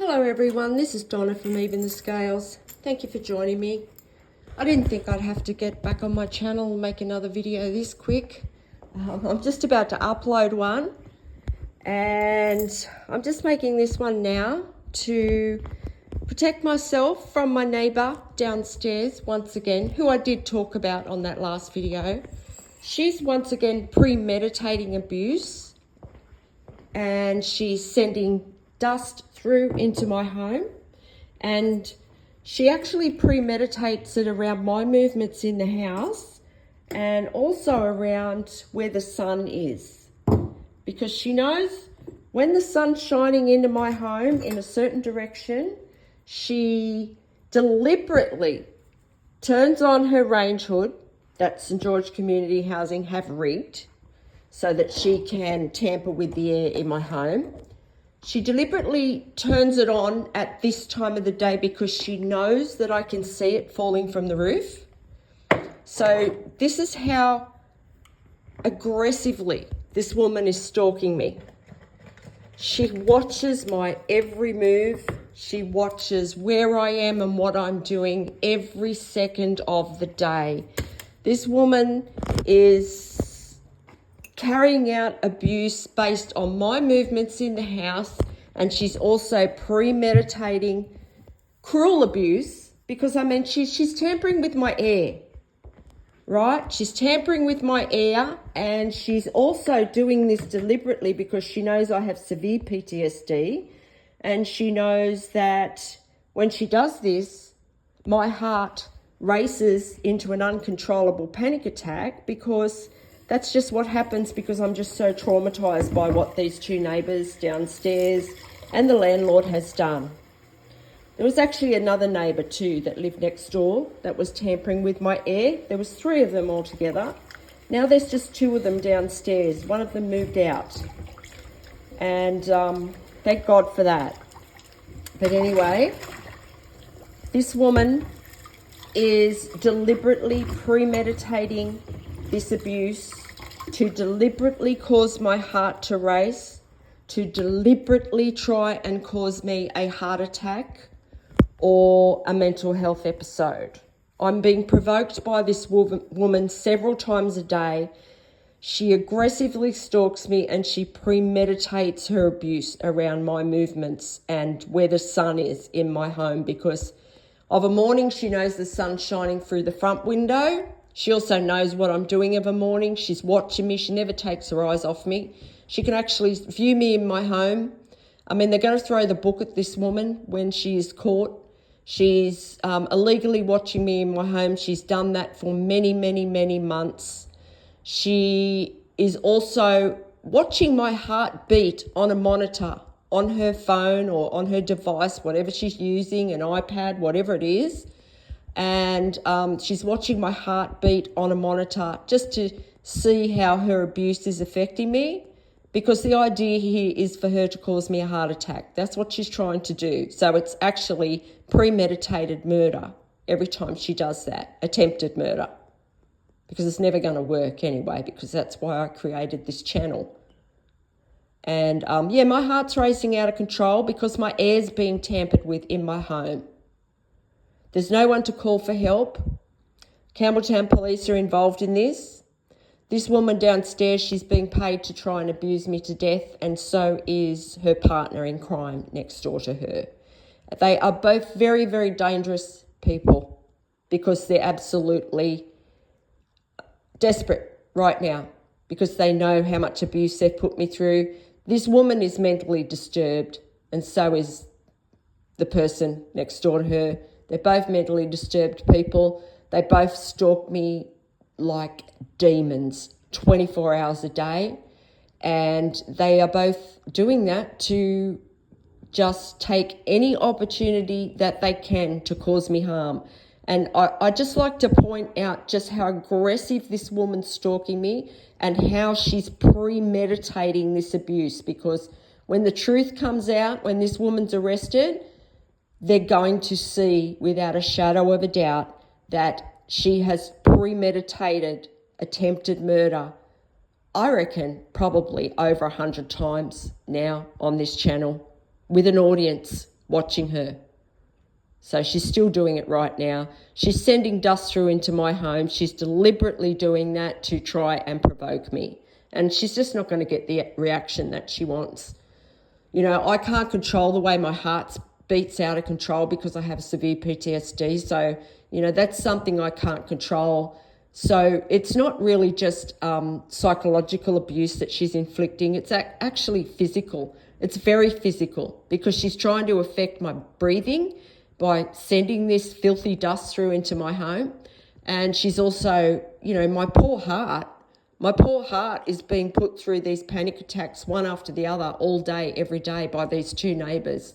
Hello everyone, this is Donna from Even the Scales. Thank you for joining me. I didn't think I'd have to get back on my channel and make another video this quick. I'm just about to upload one and I'm just making this one now to protect myself from my neighbour downstairs once again, who I did talk about on that last video. She's once again premeditating abuse and she's sending dust through into my home, and she actually premeditates it around my movements in the house and also around where the sun is, because she knows when the sun's shining into my home in a certain direction, she deliberately turns on her range hood that St George Community Housing have rigged so that she can tamper with the air in my home. She deliberately turns it on at this time of the day because she knows that I can see it falling from the roof. So this is how aggressively this woman is stalking me. She watches my every move. She watches where I am and what I'm doing every second of the day. This woman is carrying out abuse based on my movements in the house, and she's also premeditating cruel abuse because she's tampering with my air, right? She's tampering with my air, and she's also doing this deliberately because she knows I have severe PTSD, and she knows that when she does this, my heart races into an uncontrollable panic attack, because that's just what happens, because I'm just so traumatized by what these two neighbours downstairs and the landlord has done. There was actually another neighbour too that lived next door that was tampering with my air. There was 3 of them altogether. Now there's just 2 of them downstairs. One of them moved out. And thank God for that. But anyway, this woman is deliberately premeditating this abuse to deliberately cause my heart to race, to deliberately try and cause me a heart attack or a mental health episode. I'm being provoked by this woman several times a day. She aggressively stalks me and she premeditates her abuse around my movements and where the sun is in my home, because of a morning she knows the sun's shining through the front window. She also knows what I'm doing of a morning. She's watching me. She never takes her eyes off me. She can actually view me in my home. I mean, they're going to throw the book at this woman when she is caught. She's illegally watching me in my home. She's done that for many, many, many months. She is also watching my heartbeat on a monitor, on her phone or on her device, whatever she's using, an iPad, whatever it is. And she's watching my heartbeat on a monitor just to see how her abuse is affecting me, because the idea here is for her to cause me a heart attack. That's what she's trying to do. So it's actually premeditated murder every time she does that, attempted murder, because it's never going to work anyway, because that's why I created this channel. And my heart's racing out of control because my air's being tampered with in my home. There's no one to call for help. Campbelltown Police are involved in this. This woman downstairs, she's being paid to try and abuse me to death, and so is her partner in crime next door to her. They are both very, very dangerous people because they're absolutely desperate right now because they know how much abuse they've put me through. This woman is mentally disturbed, and so is the person next door to her. They're both mentally disturbed people. They both stalk me like demons 24 hours a day. And they are both doing that to just take any opportunity that they can to cause me harm. And I just like to point out just how aggressive this woman's stalking me and how she's premeditating this abuse, because when the truth comes out, when this woman's arrested, they're going to see without a shadow of a doubt that she has premeditated attempted murder, I reckon probably over 100 times now on this channel with an audience watching her. So she's still doing it right now. She's sending dust through into my home. She's deliberately doing that to try and provoke me. And she's just not going to get the reaction that she wants. You know, I can't control the way my heart beats out of control because I have severe PTSD. So, you know, that's something I can't control. So it's not really just psychological abuse that she's inflicting. It's actually physical. It's very physical because she's trying to affect my breathing by sending this filthy dust through into my home. And she's also, you know, my poor heart is being put through these panic attacks one after the other all day, every day by these two neighbours.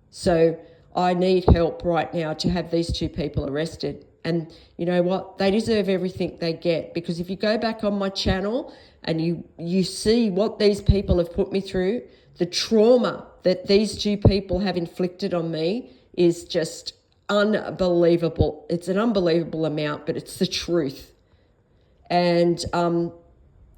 So I need help right now to have these two people arrested. And you know what? They deserve everything they get, because if you go back on my channel and you see what these people have put me through, the trauma that these two people have inflicted on me is just unbelievable. It's an unbelievable amount, but it's the truth. And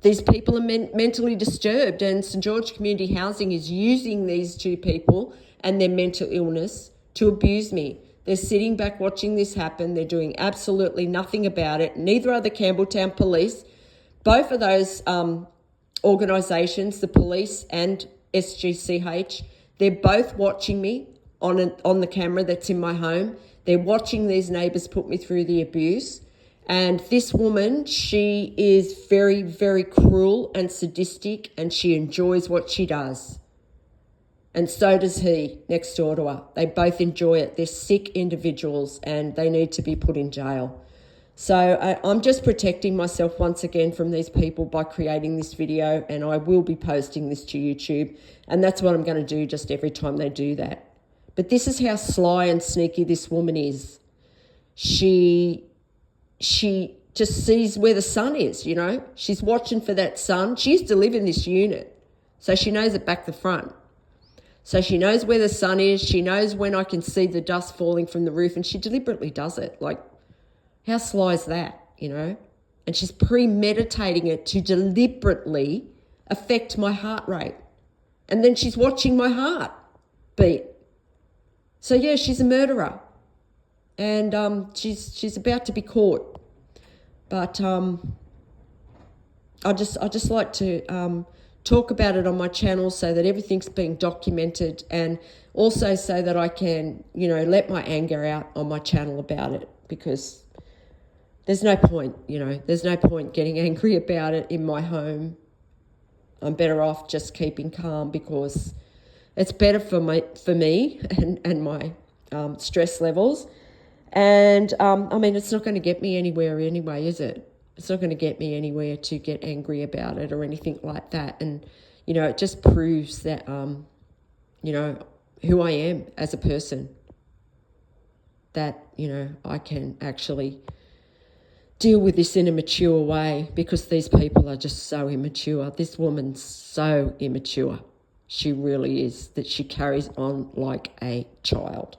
these people are mentally disturbed, and St. George Community Housing is using these two people and their mental illness to abuse me. They're sitting back watching this happen. They're doing absolutely nothing about it. Neither are the Campbelltown Police. Both of those organisations, the police and SGCH, they're both watching me on the camera that's in my home. They're watching these neighbours put me through the abuse. And this woman, she is very, very cruel and sadistic, and she enjoys what she does. And so does he next door to her. They both enjoy it. They're sick individuals and they need to be put in jail. So I'm just protecting myself once again from these people by creating this video, and I will be posting this to YouTube. And that's what I'm going to do just every time they do that. But this is how sly and sneaky this woman is. She just sees where the sun is, you know. She's watching for that sun. She used to live in this unit, so she knows it back to front. So she knows where the sun is. She knows when I can see the dust falling from the roof, and she deliberately does it. Like, how sly is that, you know? And she's premeditating it to deliberately affect my heart rate. And then she's watching my heart beat. So, yeah, she's a murderer. And she's about to be caught. But I just like to talk about it on my channel so that everything's being documented, and also so that I can, you know, let my anger out on my channel about it, because there's no point, you know, there's no point getting angry about it in my home. I'm better off just keeping calm, because it's better for me and my stress levels. And I mean, it's not going to get me anywhere anyway, is it? It's not going to get me anywhere to get angry about it or anything like that. And, you know, it just proves that, you know, who I am as a person. That, you know, I can actually deal with this in a mature way, because these people are just so immature. This woman's so immature. She really is, that she carries on like a child.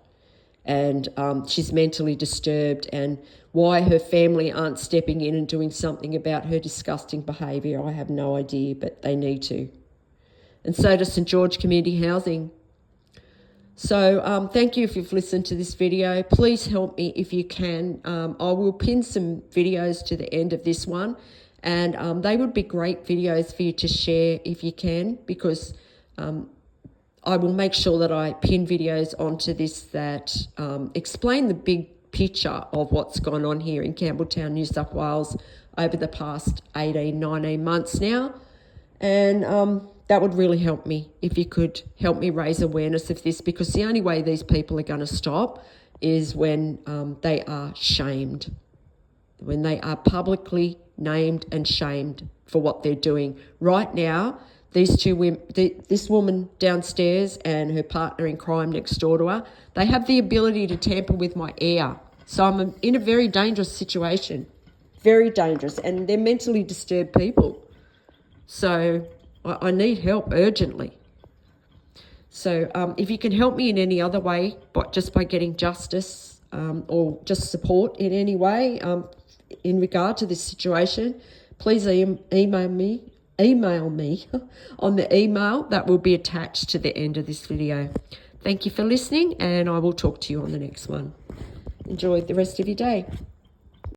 And she's mentally disturbed, and why her family aren't stepping in and doing something about her disgusting behaviour, I have no idea, but they need to. And so does St. George Community Housing. So thank you if you've listened to this video. Please help me if you can. I will pin some videos to the end of this one, and they would be great videos for you to share if you can, because I will make sure that I pin videos onto this that explain the big picture of what's gone on here in Campbelltown, New South Wales over the past 18, 19 months now. And that would really help me if you could help me raise awareness of this, because the only way these people are going to stop is when they are shamed, when they are publicly named and shamed for what they're doing. Right now, these two women, this woman downstairs and her partner in crime next door to her, they have the ability to tamper with my air. So I'm in a very dangerous situation, very dangerous, and they're mentally disturbed people. So I need help urgently. So if you can help me in any other way, but just by getting justice or just support in any way in regard to this situation, please email me on the email that will be attached to the end of this video. Thank you for listening, and I will talk to you on the next one. Enjoy the rest of your day.